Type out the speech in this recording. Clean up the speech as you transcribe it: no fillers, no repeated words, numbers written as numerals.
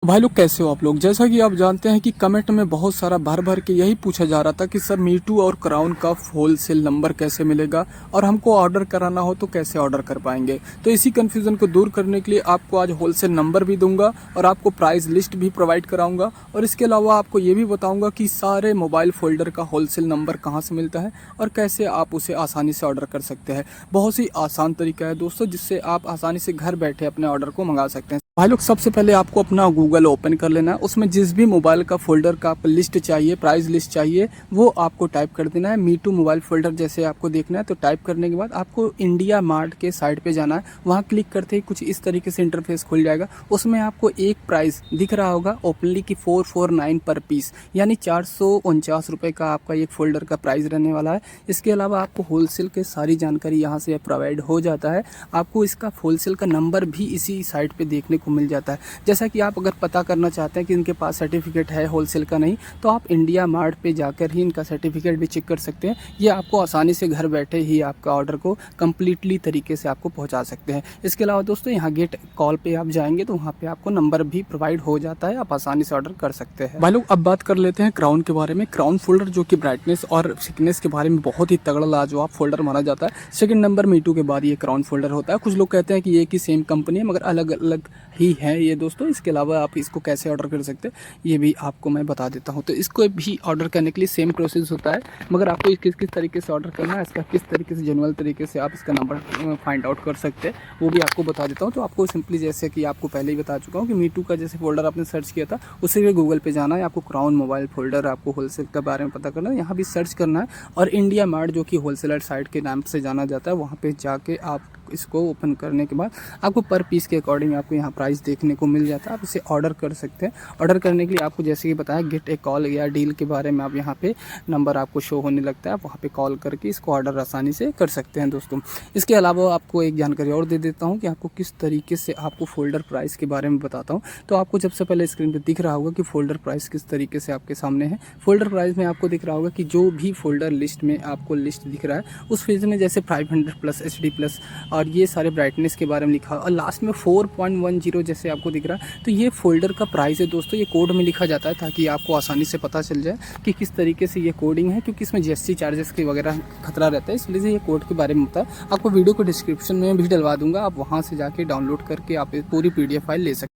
भाई लोग कैसे हो आप लोग। जैसा कि आप जानते हैं कि कमेंट में बहुत सारा भर भर के यही पूछा जा रहा था कि सर मीटू और क्राउन का होलसेल नंबर कैसे मिलेगा और हमको ऑर्डर कराना हो तो कैसे ऑर्डर कर पाएंगे। तो इसी कन्फ्यूज़न को दूर करने के लिए आपको आज होलसेल नंबर भी दूंगा और आपको प्राइस लिस्ट भी प्रोवाइड कराऊंगा और इसके अलावा आपको ये भी बताऊंगा कि सारे मोबाइल फोल्डर का होलसेल नंबर कहाँ से मिलता है और कैसे आप उसे आसानी से ऑर्डर कर सकते हैं। बहुत ही आसान तरीका है दोस्तों, जिससे आप आसानी से घर बैठे अपने ऑर्डर को मंगा सकते हैं। भाई लोग सबसे पहले आपको अपना गूगल ओपन कर लेना है। उसमें जिस भी मोबाइल का फोल्डर का आप लिस्ट चाहिए, प्राइस लिस्ट चाहिए, वो आपको टाइप कर देना है। मीटू मोबाइल फोल्डर जैसे आपको देखना है तो टाइप करने के बाद आपको इंडिया मार्ट के साइट पे जाना है। वहाँ क्लिक करते ही कुछ इस तरीके से इंटरफेस खुल जाएगा। उसमें आपको एक प्राइस दिख रहा होगा ओपनली की 449 पर पीस, यानी 449 रुपये का आपका एक फोल्डर का प्राइस रहने वाला है। इसके अलावा आपको होलसेल के सारी जानकारी यहाँ से प्रोवाइड हो जाता है। आपको इसका होलसेल का नंबर भी इसी साइट पे देखने को मिल जाता है। जैसा कि आप अगर पता करना चाहते हैं कि इनके पास सर्टिफिकेट है होलसेल का नहीं, तो आप इंडिया मार्ट पे जाकर ही इनका सर्टिफिकेट भी चेक कर सकते हैं। ये आपको आसानी से घर बैठे ही आपका ऑर्डर को कम्प्लीटली तरीके से आपको पहुंचा सकते हैं। इसके अलावा दोस्तों यहाँ गेट कॉल पे आप जाएंगे तो वहाँ पे आपको नंबर भी प्रोवाइड हो जाता है, आप आसानी से ऑर्डर कर सकते हैं। भाई लोग अब बात कर लेते हैं क्राउन के बारे में। क्राउन फोल्डर जो कि ब्राइटनेस और थिकनेस के बारे में बहुत ही तगड़ा लाजवाब फोल्डर माना जाता है। सेकंड नंबर मीटू के बाद ये क्राउन फोल्डर होता है। कुछ लोग कहते हैं कि ये की सेम कंपनी है, मगर अलग अलग ही है ये दोस्तों। इसके अलावा आप इसको कैसे ऑर्डर कर सकते हैं ये भी आपको मैं बता देता हूँ। तो इसको भी ऑर्डर करने के लिए सेम प्रोसेस होता है, मगर आपको किस किस तरीके से ऑर्डर करना है, इसका किस तरीके से जेन्युइन तरीके से आप इसका नंबर फाइंड आउट कर सकते हैं वो भी आपको बता देता हूँ। तो आपको सिंपली, जैसे कि आपको पहले ही बता चुका हूँ कि मीटू का जैसे फोल्डर आपने सर्च किया था, उसी में गूगल पे जाना है। आपको क्राउन मोबाइल फोल्डर आपको होलसेल के बारे में पता करना है, यहाँ भी सर्च करना है और इंडिया मार्ट जो कि होलसेलर साइट के नाम से जाना जाता है, वहाँ पे जाके आप इसको ओपन करने के बाद आपको पर पीस के अकॉर्डिंग आपको यहाँ प्राइस देखने को मिल जाता है। आप इसे ऑर्डर कर सकते हैं। ऑर्डर करने के लिए आपको जैसे कि बताया गेट ए कॉल या डील के बारे में आप यहाँ पे नंबर आपको शो होने लगता है, आप वहाँ पे कॉल करके इसको ऑर्डर आसानी से कर सकते हैं दोस्तों। इसके अलावा आपको एक जानकारी और दे देता हूँ कि आपको किस तरीके से आपको फोल्डर प्राइस के बारे में बताता हूँ। तो आपको सबसे पहले स्क्रीन पर दिख रहा होगा कि फोल्डर प्राइस किस तरीके से आपके सामने है। फोल्डर प्राइस में आपको दिख रहा होगा कि जो भी फोल्डर लिस्ट में आपको लिस्ट दिख रहा है उस फेज में जैसे 500 प्लस HD प्लस और ये सारे ब्राइटनेस के बारे में लिखा और लास्ट में 4.10 जैसे आपको दिख रहा है, तो ये फोल्डर का प्राइस है दोस्तों। ये कोड में लिखा जाता है ताकि आपको आसानी से पता चल जाए कि किस तरीके से ये कोडिंग है, क्योंकि इसमें GST चार्जेस के वगैरह खतरा रहता है, इसलिए ये कोड के बारे में होता है। आपको वीडियो को डिस्क्रिप्शन में भी डलवा दूंगा, आप वहाँ से जाके डाउनलोड करके आप पूरी PDF फाइल ले सकते हैं।